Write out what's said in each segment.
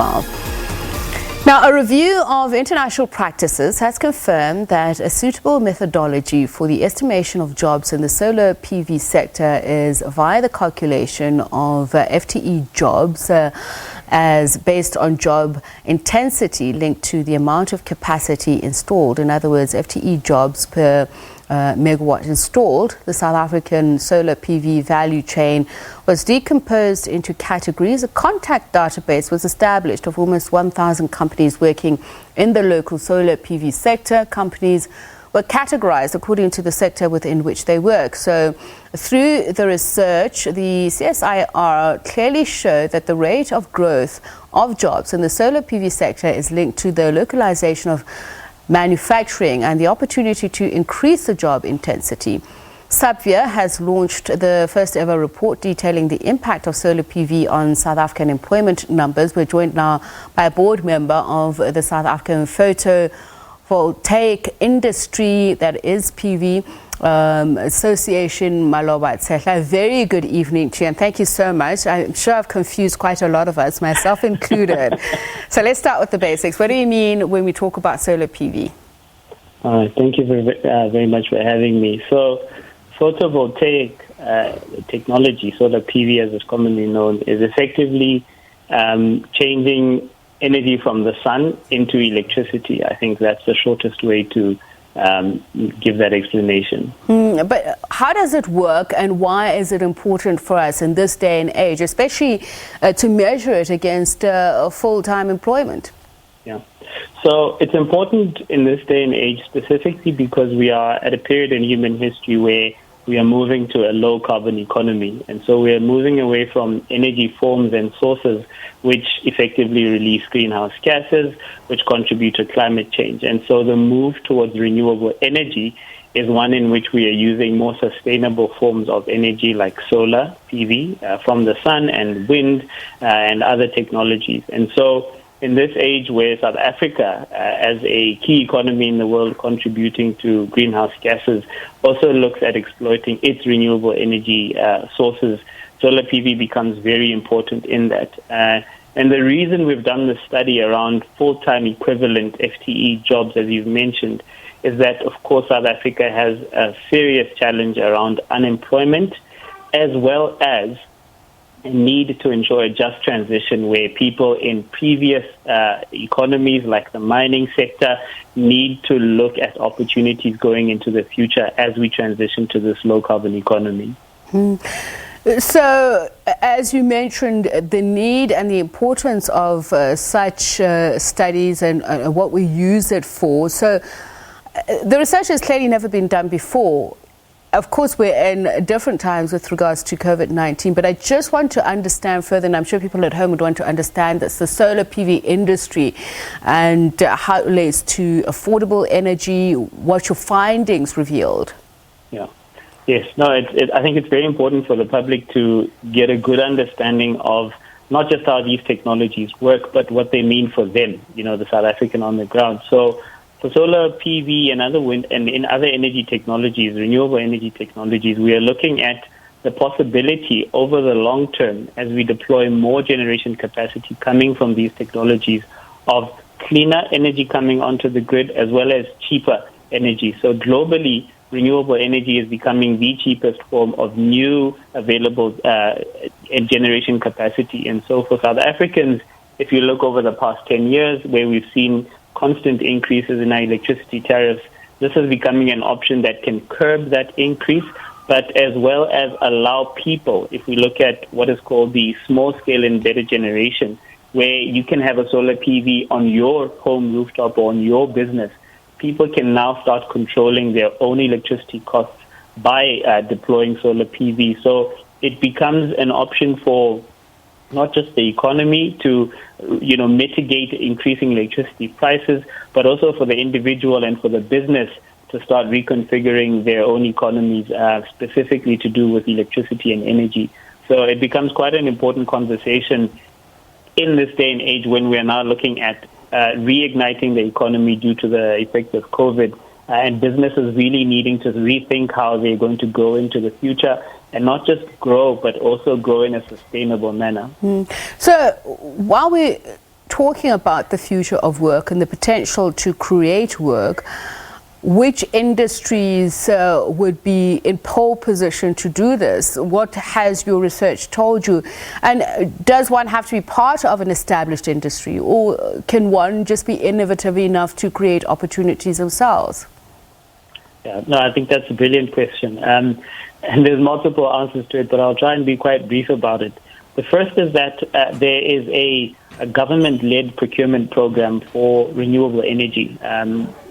Well. Now, a review of international practices has confirmed that a suitable methodology for the estimation of jobs in the solar PV sector is via the calculation of FTE jobs as based on job intensity linked to the amount of capacity installed. In other words, FTE jobs per megawatt installed. The South African solar PV value chain was decomposed into categories. A contact database was established of almost 1,000 companies working in the local solar PV sector. Companies were categorized according to the sector within which they work. So through the research, the CSIR clearly showed that the rate of growth of jobs in the solar PV sector is linked to the localization of manufacturing and the opportunity to increase the job intensity. SAPVIA has launched the first ever report detailing the impact of solar PV on South African employment numbers. We're joined now by a board member of the South African Photovoltaic industry, that is PV Association, Maloba Tshehla. Very good evening to you, and thank you so much. I'm sure I've confused quite a lot of us, myself included. So let's start with the basics. What do you mean when we talk about solar PV? Thank you very much for having me. So photovoltaic technology, solar PV as it's commonly known, is effectively changing energy from the sun into electricity. I think that's the shortest way to give that explanation. But how does it work, and why is it important for us in this day and age, especially to measure it against full-time employment? Yeah. So it's important in this day and age specifically because we are at a period in human history where we are moving to a low-carbon economy. And so we are moving away from energy forms and sources which effectively release greenhouse gases, which contribute to climate change. And so the move towards renewable energy is one in which we are using more sustainable forms of energy like solar, PV, from the sun, and wind and other technologies. And so in this age where South Africa, as a key economy in the world contributing to greenhouse gases, also looks at exploiting its renewable energy sources, solar PV becomes very important in that. And the reason we've done this study around full-time equivalent FTE jobs, as you've mentioned, is that, of course, South Africa has a serious challenge around unemployment, as well as a need to ensure a just transition where people in previous economies like the mining sector need to look at opportunities going into the future as we transition to this low-carbon economy. So, as you mentioned, the need and the importance of such studies and what we use it for. So, the research has clearly never been done before. Of course, we're in different times with regards to COVID-19, but I just want to understand further, and I'm sure people at home would want to understand this, the solar PV industry and how it relates to affordable energy, what your findings revealed. Yeah. Yes. No, I think it's very important for the public to get a good understanding of not just how these technologies work, but what they mean for them, the South African on the ground. So for solar PV and other wind and in other energy technologies, renewable energy technologies, we are looking at the possibility over the long term as we deploy more generation capacity coming from these technologies of cleaner energy coming onto the grid as well as cheaper energy. So globally, renewable energy is becoming the cheapest form of new available generation capacity. And so for South Africans, if you look over the past 10 years where we've seen constant increases in our electricity tariffs, this is becoming an option that can curb that increase, but as well as allow people, if we look at what is called the small-scale embedded generation, where you can have a solar PV on your home rooftop or on your business, people can now start controlling their own electricity costs by deploying solar PV. So it becomes an option for not just the economy to, mitigate increasing electricity prices, but also for the individual and for the business to start reconfiguring their own economies, specifically to do with electricity and energy. So it becomes quite an important conversation in this day and age when we are now looking at reigniting the economy due to the effect of COVID, and businesses really needing to rethink how they're going to go into the future and not just grow, but also grow in a sustainable manner. So while we're talking about the future of work and the potential to create work, which industries would be in pole position to do this? What has your research told you? And does one have to be part of an established industry, or can one just be innovative enough to create opportunities themselves? Yeah, no, I think that's a brilliant question. And there's multiple answers to it, but I'll try and be quite brief about it. The first is that there is a government-led procurement program for renewable energy,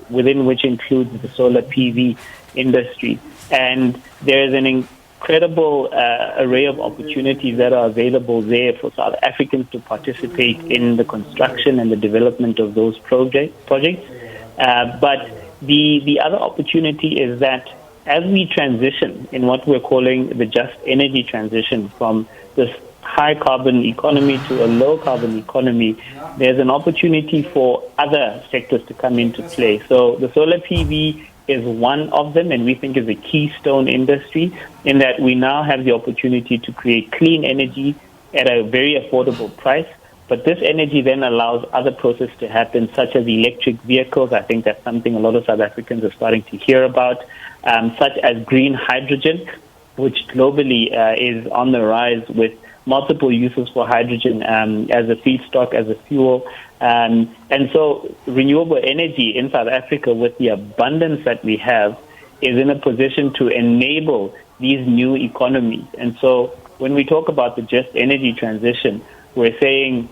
within which includes the solar PV industry. And there is an incredible array of opportunities that are available there for South Africans to participate in the construction and the development of those projects. But the other opportunity is that as we transition in what we're calling the just energy transition from this high carbon economy to a low carbon economy, there's an opportunity for other sectors to come into play. So the solar PV is one of them, and we think is a keystone industry in that we now have the opportunity to create clean energy at a very affordable price. But this energy then allows other processes to happen, such as electric vehicles. I think that's something a lot of South Africans are starting to hear about, such as green hydrogen, which globally is on the rise with multiple uses for hydrogen as a feedstock, as a fuel. And so renewable energy in South Africa, with the abundance that we have, is in a position to enable these new economies. And so when we talk about the just energy transition, we're saying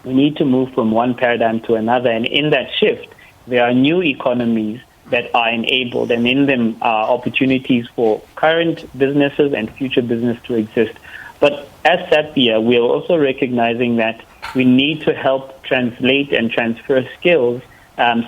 we need to move from one paradigm to another. And in that shift, there are new economies that are enabled, and in them are opportunities for current businesses and future business to exist. But as SAPVIA, we are also recognizing that we need to help translate and transfer skills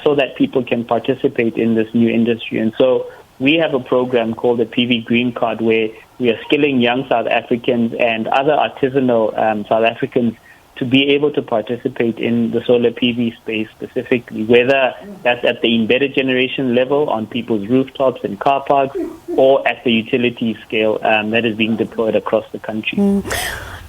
so that people can participate in this new industry. And so we have a program called the PV Green Card, where we are skilling young South Africans and other artisanal South Africans to be able to participate in the solar PV space specifically, whether that's at the embedded generation level on people's rooftops and car parks, or at the utility scale that is being deployed across the country.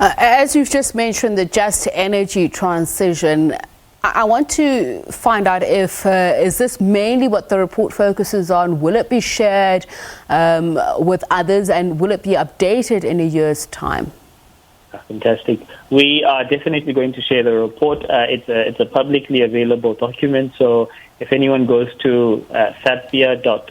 As you've just mentioned, the just energy transition, I want to find out if, is this mainly what the report focuses on? Will it be shared with others, and will it be updated in a year's time? Fantastic. We are definitely going to share the report. It's a publicly available document, so if anyone goes to sapvia.co.za,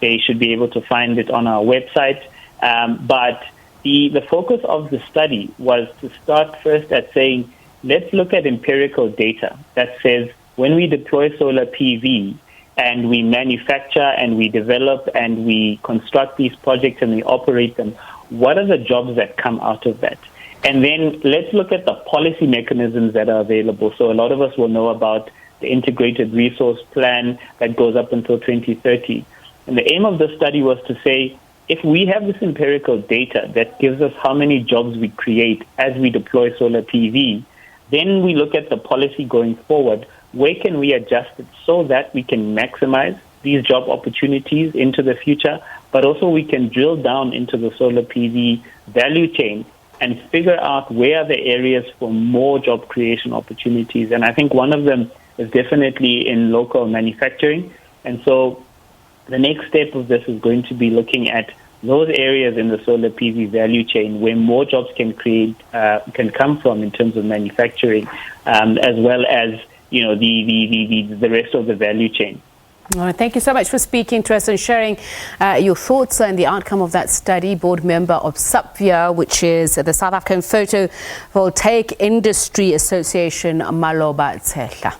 they should be able to find it on our website. But the focus of the study was to start first at saying, let's look at empirical data that says when we deploy solar PV and we manufacture and we develop and we construct these projects and we operate them, what are the jobs that come out of that? And then let's look at the policy mechanisms that are available. So a lot of us will know about the integrated resource plan that goes up until 2030. And the aim of the study was to say, if we have this empirical data that gives us how many jobs we create as we deploy solar PV, then we look at the policy going forward. Where can we adjust it so that we can maximize these job opportunities into the future, but also we can drill down into the solar PV value chain and figure out where are the areas for more job creation opportunities. And I think one of them is definitely in local manufacturing. And so the next step of this is going to be looking at those areas in the solar PV value chain where more jobs can come from in terms of manufacturing, as well as the rest of the value chain. All right, thank you so much for speaking to us and sharing your thoughts and the outcome of that study. Board member of SAPVIA, which is the South African Photovoltaic Industry Association, Maloba Tshehla.